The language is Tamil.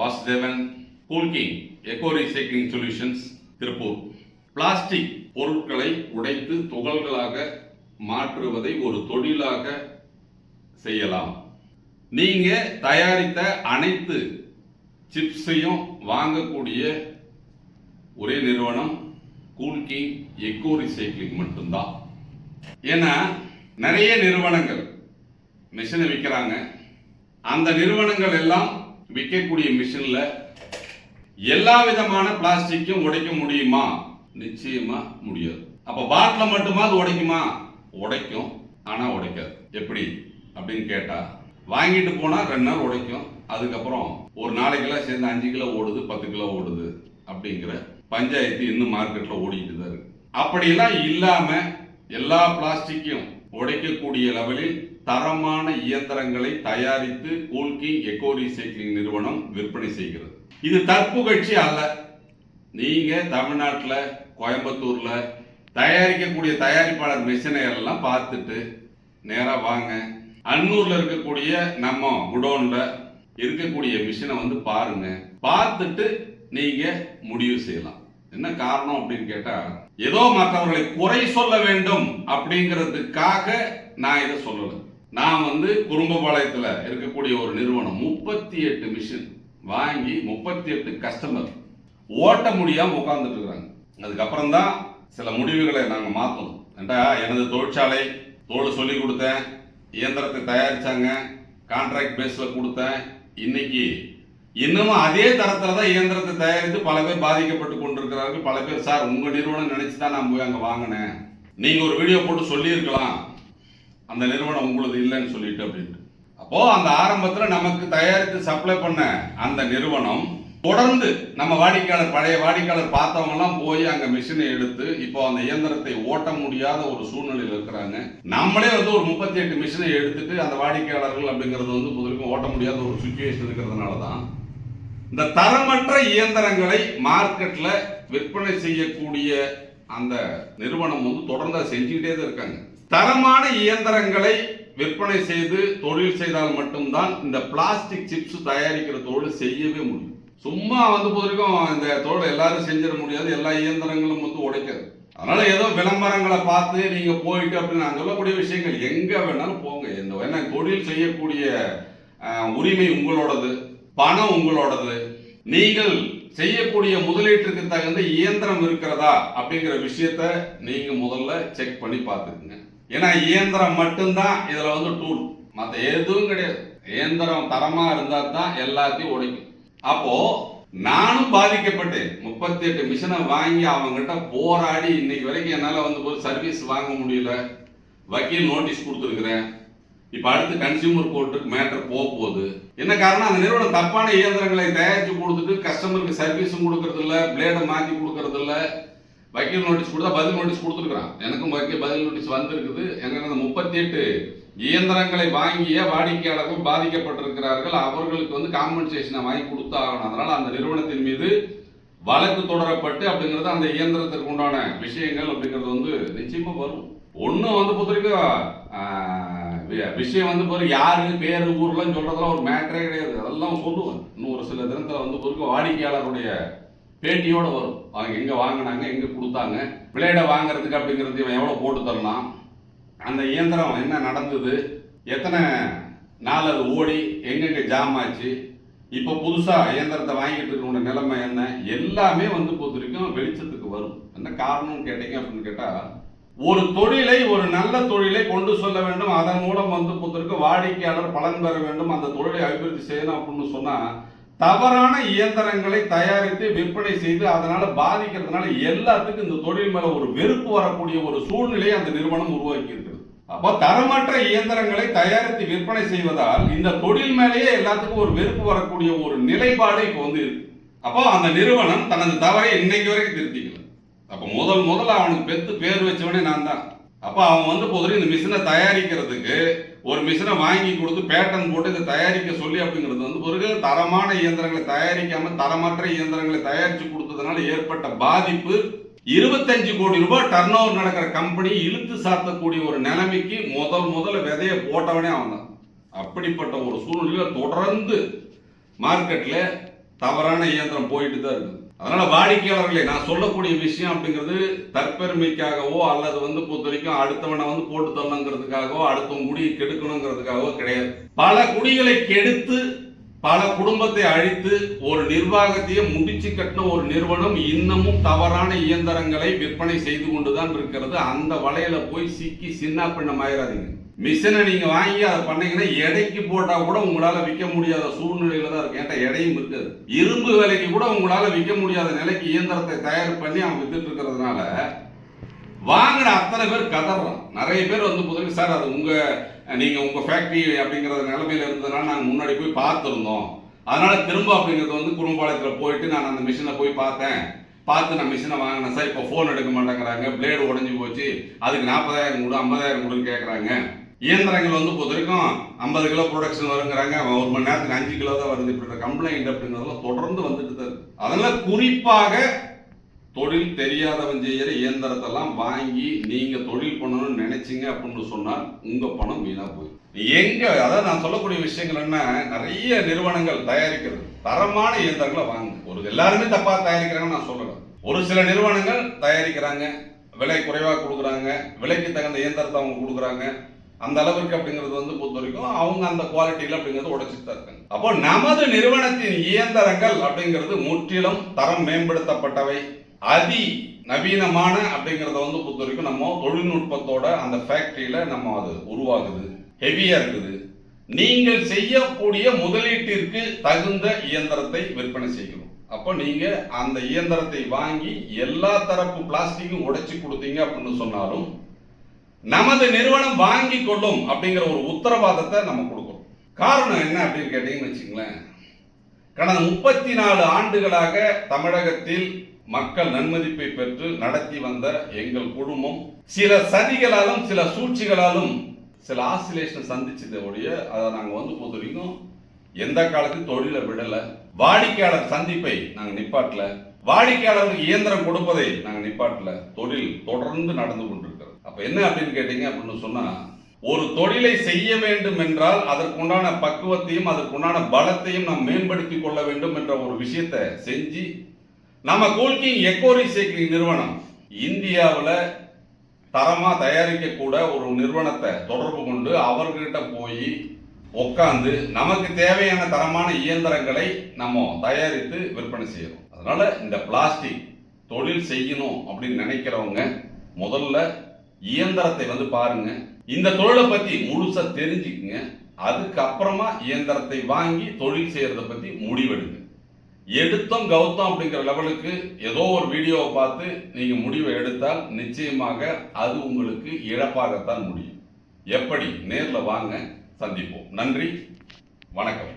Vasudevan, Coolking echo recycling solutions, Tiruppur. Plastic பொருட்களை உடைத்து துகள்களாக மாற்றுவதை ஒரு தொழிலாக செய்யலாம். நீங்க தயாரித்த அனைத்து சிப்ஸையும் வாங்கக்கூடிய ஒரே நிறுவனம் கூல்கிங் எக்கோ ரீசைக்ளிங் மட்டும்தான். ஏன்னா நிறைய நிறுவனங்கள் மிஷினை விற்கிறாங்க. அந்த நிறுவனங்கள் எல்லாம் விற்கக்கூடிய மிஷின்ல எல்லா விதமான பிளாஸ்டிக்கும் உடைக்க முடியுமா? நிச்சயமா முடியாது. அப்ப பாட்டில மட்டுமா அது உடைக்குமா? உடைக்கும், ஆனா உடைக்காது. எப்படி அப்படின்னு கேட்டா, வாங்கிட்டு போனா 2 நாள் உடைக்கும், அதுக்கப்புறம் ஒரு நாளைக்கெல்லாம் சேர்ந்து 5 கிலோ ஓடுது, 10 கிலோ ஓடுது அப்படிங்கிற பஞ்சாயத்து இன்னும் மார்க்கெட்ல ஓடிக்கிட்டு தான் இருக்கு. அப்படியெல்லாம் இல்லாம எல்லா பிளாஸ்டிக்கையும் உடைக்கக்கூடிய லெவலில் தரமான இயந்திரங்களை தயாரித்து கூல்கிங் எக்கோ ரீசைக்ளிங் நிறுவனம் விற்பனை செய்கிறது. இது தற்புகழ்ச்சி அல்ல. நீங்க தமிழ்நாட்டில் கோயம்புத்தூர்ல தயாரிக்கக்கூடிய தயாரிப்பாளர் மிஷினை எல்லாம் பார்த்துட்டு நேரா வாங்க. அன்னூர்ல இருக்கக்கூடிய நம்ம குடோன்ல இருக்கக்கூடிய மிஷினை வந்து பாருங்க. பார்த்துட்டு நீங்க முடிவு செய்யலாம். என்ன காரணம் அப்படின்னு கேட்டா, ஏதோ மற்றவர்களை குறை சொல்ல வேண்டும் அப்படிங்கிறதுக்காக நான் இதை சொல்லல. நான் வந்து குறும்பபாளையத்தில் இருக்கக்கூடிய ஒரு நிறுவனம் 38 மிஷின் வாங்கி 38 கஸ்டமர் ஓட்ட முடியாம உட்கார்ந்துட்டு இருக்கிறாங்க. அதுக்கப்புறம் தான் சில முடிவுகளை நாங்கள் மாற்றணும். எனது தொழிற்சாலை தோடு சொல்லி கொடுத்தேன், இயந்திரத்தை தயாரிச்சாங்க, கான்ட்ராக்ட் பேஸ்ல கொடுத்தேன். இன்னைக்கு இன்னமும் அதே தரத்துல தான் இயந்திரத்தை தயாரித்து பல பேர் பாதிக்கப்பட்டு கொண்டிருக்கிறார்கள். பல பேர், சார் உங்க நிறுவனம் நினைச்சுதான் நான் போய் அங்க வாங்கினேன், நீங்க ஒரு வீடியோ போட்டு சொல்லியிருக்கலாம், அந்த நிறுவனம் உங்களுக்கு இல்லைன்னு சொல்லிட்டு அப்படின்ட்டு. அப்போ அந்த ஆரம்பத்துல நமக்கு தயாரித்து சப்ளை பண்ண அந்த நிறுவனம் தொடர்ந்து நம்ம வாடிக்கையாளர், பழைய வாடிக்கையாளர் பார்த்தவங்க எல்லாம் போய் அங்க மிஷினை எடுத்து இப்போ அந்த இயந்திரத்தை ஓட்ட முடியாத ஒரு சூழ்நிலையில் இருக்கிறாங்க. நம்மளே வந்து ஒரு 38 மிஷினை எடுத்துட்டு அந்த வாடிக்கையாளர்கள் அப்படிங்கிறது வந்து முதலுக்கும் ஓட்ட முடியாத ஒரு சுச்சுவேஷன் இருக்கிறதுனால தான் இந்த தரமற்ற இயந்திரங்களை மார்க்கெட்ல விற்பனை செய்யக்கூடிய அந்த நிறுவனம் வந்து தொடர்ந்து செஞ்சுக்கிட்டே தான் இருக்காங்க. தரமான இயந்திரங்களை விற்பனை செய்து தொழில் செய்தால் மட்டும்தான் இந்த பிளாஸ்டிக் சிப்ஸ் தயாரிக்கிற தொழில் செய்யவே முடியும். சும்மா வந்து போதிருக்கும் இந்த தொழில் எல்லாரும் செஞ்சிட முடியாது, எல்லா இயந்திரங்களும் வந்து உடைக்காது. அதனால ஏதோ விளம்பரங்களை பார்த்து நீங்க போயிட்டு அப்படின்னு நான் சொல்லக்கூடிய விஷயங்கள் எங்க வேணாலும் போங்க. இந்த தொழில் செய்யக்கூடிய உரிமை உங்களோடது, பணம் உங்களோடது. நீங்கள் செய்யக்கூடிய முதலீட்டுக்கு தகுந்த இயந்திரம் இருக்கிறதா அப்படிங்கிற விஷயத்த நீங்க முதல்ல செக் பண்ணி பார்த்துக்குங்க. ஏன்னா இயந்திரம் மட்டும்தான் இதுல வந்து டூல், மற்ற எதுவும் கிடையாது. இயந்திரம் தரமா இருந்தா தான் எல்லாத்தையும் உடைக்கும். அப்போ நானும் பாதிக்கப்பட்டேன். 38 மிஷினை வாங்கி அவங்ககிட்ட போராடி இன்னைக்கு வரைக்கும் என்னால வந்து சர்வீஸ் வாங்க முடியல. வக்கீல் நோட்டீஸ் கொடுத்துருக்கிறேன். இப்ப அடுத்து கன்சியூமர் கோர்ட்டுக்கு மேட்டர் போகுது. என்ன காரணம்? அந்த நிறுவனம் தப்பான இயந்திரங்களை தயாரிச்சு கொடுத்துட்டு கஸ்டமருக்கு சர்வீஸும் கொடுக்கறது இல்ல, பிளேடை மாத்தி கொடுக்கறது இல்ல. வக்கீல் நோட்டீஸ் கொடுத்தா பதில் நோட்டீஸ் கொடுத்துருக்கான். எனக்கும் பதில் நோட்டீஸ் வந்திருக்குது. எங்க 38 இயந்திரங்களை வாங்கிய வாடிக்கையாளர்கள் பாதிக்கப்பட்டிருக்கிறார்கள். அவர்களுக்கு வந்து காம்பன்சேஷனை வாங்கி கொடுத்தாகணும். அதனால அந்த நிறுவனத்தின் மீது வழக்கு தொடரப்பட்டு அப்படிங்கிறது அந்த இயந்திரத்திற்கு உண்டான விஷயங்கள் அப்படிங்கிறது வந்து நிச்சயமா வரும். ஒன்னும் வந்து பொறுத்தவரைக்கும் விஷயம் வந்து போற யாரு பேரு ஊர்லன்னு சொல்றதெல்லாம் ஒரு மேட்டரே கிடையாது. அதெல்லாம் சொல்லுவேன். இன்னும் ஒரு சில தினத்துல வந்து பொறுக்க வாடிக்கையாளருடைய பேட்டியோட வரும். அவங்க எங்க வாங்கினாங்க, எங்க கொடுத்தாங்க, பிளேடை வாங்குறதுக்கு அப்படிங்கிறது இவன் எவ்வளவு போட்டு தரலாம், அந்த இயந்திரம் என்ன நடந்தது, எத்தனை நாள் அது ஓடி எங்கெங்க ஜாம் ஆச்சு, இப்ப புதுசா இயந்திரத்தை வாங்கிட்டு இருக்க நிலைமை என்ன, எல்லாமே வந்து பொறுத்திருக்கும் வெளிச்சத்துக்கு வரும். என்ன காரணம்னு கேட்டீங்க அப்படின்னு கேட்டா, ஒரு தொழிலை, ஒரு நல்ல தொழிலை கொண்டு சொல்ல வேண்டும், அதன் மூலம் வந்து பொறுத்திருக்கும் வாடிக்கையாளர் பலன் பெற வேண்டும், அந்த தொழிலை அபிவிருத்தி செய்யணும் அப்படின்னு சொன்னா தவறான இயந்திரங்களை தயாரித்து விற்பனை செய்து அதனால பாதிக்கிறதுனால எல்லாத்துக்கும் இந்த தொழில் மேல ஒரு வெறுப்பு வரக்கூடிய ஒரு சூழ்நிலையை அந்த நிறுவனம் உருவாக்கி இருக்கிறது. அப்ப தரமற்ற இயந்திரங்களை தயாரித்து விற்பனை செய்வதால் இந்த தொழில் மேலேயே எல்லாத்துக்கும் ஒரு வெறுப்பு வரக்கூடிய ஒரு நிலைப்பாடு இப்ப வந்து இருக்கு. அப்போ அந்த நிறுவனம் தனது தவறை இன்னைக்கு வரைக்கும் திருத்திக்கல. அப்ப முதல்ல அவனுக்கு பெத்து பேர் வச்சவனே நான் தான். அப்ப அவன் வந்து பொதுவாக இந்த மிஷினை தயாரிக்கிறதுக்கு ஒரு மிஷினை வாங்கி கொடுத்து பேட்டன் போட்டு இதை தயாரிக்க சொல்லி அப்படிங்கிறது வந்து பிறகு தரமான இயந்திரங்களை தயாரிக்காம தரமற்ற இயந்திரங்களை தயாரிச்சு கொடுத்ததுனால ஏற்பட்ட பாதிப்பு 25 கோடி ரூபாய் டர்ன் ஓவர் நடக்கிற கம்பெனி இழுத்து சாத்தக்கூடிய ஒரு நிலைமைக்கு முதல்ல விதைய போட்டவனே அவன் தான். அப்படிப்பட்ட ஒரு சூழ்நிலையில தொடர்ந்து மார்க்கெட்ல தவறான இயந்திரம் போயிட்டு தான் இருக்குது. அதனால வாடிக்கையாளர்களே, நான் சொல்லக்கூடிய விஷயம் அப்படிங்கிறது தற்பெருமைக்காகவோ அல்லது பொறுத்த வரைக்கும் அடுத்தவனை போட்டு தள்ளணுங்கிறதுக்காகவோ அடுத்தவன் குடியை கெடுக்கணுங்கிறதுக்காகவோ கிடையாது. பல குடிகளை கெடுத்து பல குடும்பத்தை அழித்து ஒரு நிர்வாகத்தையே முடிச்சு கட்டின ஒரு நிறுவனம் இன்னமும் தவறான இயந்திரங்களை விற்பனை செய்து கொண்டுதான் இருக்கிறது. அந்த வலையில போய் சிக்கி சின்ன பின்னமாயிராதீங்க. மிஷினை நீங்க வாங்கி அதை பண்ணீங்கன்னா எடைக்கு போட்டா கூட உங்களால விற்க முடியாத சூழ்நிலையில தான் இருக்கு. ஏன்டா எடையும் இருக்காது. இரும்பு விலைக்கு கூட உங்களால விற்க முடியாத நிலைக்கு இயந்திரத்தை தயார் பண்ணி அவன் வித்துட்டு இருக்கிறதுனால வாங்கின அத்தனை பேர் கதறான். நிறைய பேர் புதுக்கு சார் அது நீங்க உங்க ஃபேக்டரி அப்படிங்கிற நிலைமையில இருந்ததுனால நாங்க முன்னாடி போய் பார்த்துருந்தோம், அதனால திரும்ப அப்படிங்கிறது குறும்பாளையத்துல போயிட்டு நான் அந்த மிஷினை போய் பார்த்து நான் மிஷினை வாங்கினேன் சார். இப்போ ஃபோன் எடுக்க மாட்டேங்கிறாங்க, பிளேடு உடஞ்சி போச்சு, அதுக்கு 40,000 கொடு 50,000 கொடுன்னு கேட்குறாங்க. இயந்திரங்கள் பொறுத்த வரைக்கும் 50 கிலோ ப்ரொடக்ஷன் வருங்கிறாங்க, ஒரு மணி நேரத்துக்கு 5 கிலோ தான் வருது. இப்படி கம்ப்ளைண்ட் அப்படிங்கிறதெல்லாம் தொடர்ந்து வந்துட்டு தான் இருக்கு. அதனால குறிப்பாக தொழில் தெரியாதவன் செய்யற இயந்திரத்தெல்லாம் வாங்கி நீங்க தொழில் பண்ணணும்னு நினைச்சீங்க அப்படின்னு சொன்னால் உங்க பணம் வீணா போயிடும். அதாவது நான் சொல்லக்கூடிய விஷயங்கள் என்ன, நிறைய நிறுவனங்கள் தயாரிக்கிறது தரமான இயந்திரங்களை வாங்க. எல்லாருமே தப்பா தயாரிக்கிறாங்கன்னு நான் சொல்லல. ஒரு சில நிறுவனங்கள் தயாரிக்கிறாங்க, விலை குறைவா கொடுக்குறாங்க, விலைக்கு தகுந்த இயந்திரத்தை அவங்க கொடுக்குறாங்க. அந்த அளவிற்கு அப்படிங்கிறது பொறுத்த வரைக்கும் அவங்க அந்த குவாலிட்டியில அப்படிங்கிறது உடைச்சிட்டு தான் இருக்காங்க. அப்போ நமது நிறுவனத்தின் இயந்திரங்கள் அப்படிங்கிறது முற்றிலும் தரம் மேம்படுத்தப்பட்டவை, அதி நவீனமான அப்படிங்கிறத பொறுத்த வரைக்கும் நம்ம தொழில்நுட்பத்தோட அந்த ஃபேக்டரியில நம்ம அது உருவாகுது, ஹெவியா இருக்குது. நீங்கள் செய்யக்கூடிய முதலீட்டிற்கு தகுந்த இயந்திரத்தை விற்பனை செய்யணும். அப்போ நீங்க அந்த இயந்திரத்தை வாங்கி எல்லா தரப்பு பிளாஸ்டிக்கும் உடைச்சு கொடுத்தீங்க அப்படின்னு சொன்னாலும் நமது நிறுவனம் வாங்கி கொள்ளும் அப்படிங்கிற ஒரு உத்தரவாதத்தை நம்ம கொடுக்கிறோம். காரணம் என்ன அப்படின்னு கேட்டீங்கன்னு வச்சுங்களேன், கடந்த 34 ஆண்டுகளாக தமிழகத்தில் மக்கள் நன்மதிப்பை பெற்று நடத்தி வந்த எங்கள் குடும்பம் சில சதிகளாலும் சில சூழ்ச்சிகளாலும் சில ஆசிலேஷன் சந்திச்சதை ஒழிய அதை நாங்க பொறுத்த வரைக்கும் எந்த காலத்தையும் தொழிலை விடல. வாடிக்கையாளர் சந்திப்பை நாங்க நிப்பாட்டல, வாடிக்கையாளருக்கு இயந்திரம் கொடுப்பதை நாங்க நிப்பாட்டல. தொழில் தொடர்ந்து நடந்து கொண்டிருக்கிறது. அப்ப என்ன அப்படின்னு கேட்டீங்க அப்படின்னு சொன்னா, ஒரு தொழிலை செய்ய வேண்டும் என்றால் அதற்குண்டான பக்குவத்தையும் அதற்குண்டான பலத்தையும் நாம் மேம்படுத்திக் கொள்ள வேண்டும் என்ற ஒரு விஷயத்தை செஞ்சு நம்ம கூல்கிங் எக்கோ ரீசைக்ளிங் நிறுவனம் இந்தியாவில் தரமா தயாரிக்கக்கூட ஒரு நிறுவனத்தை தொடர்பு கொண்டு அவர்கிட்ட போய் உட்காந்து நமக்கு தேவையான தரமான இயந்திரங்களை நம்ம தயாரித்து விற்பனை செய்யணும். அதனால இந்த பிளாஸ்டிக் தொழில் செய்யணும் அப்படின்னு நினைக்கிறவங்க முதல்ல இயந்திரத்தை பாருங்க, இந்த தொழிலை பத்தி முழுசா தெரிஞ்சுக்குங்க. அதுக்கப்புறமா இயந்திரத்தை வாங்கி தொழில் செய்யறத பத்தி முடிவெடுங்க. எடுத்தோம் கௌத்தம் அப்படிங்கிற லெவலுக்கு ஏதோ ஒரு வீடியோவை பார்த்து நீங்க முடிவை எடுத்தால் நிச்சயமாக அது உங்களுக்கு இழப்பாகத்தான் முடியும். எப்படி? நேர்ல வாங்க, சந்திப்போம். நன்றி, வணக்கம்.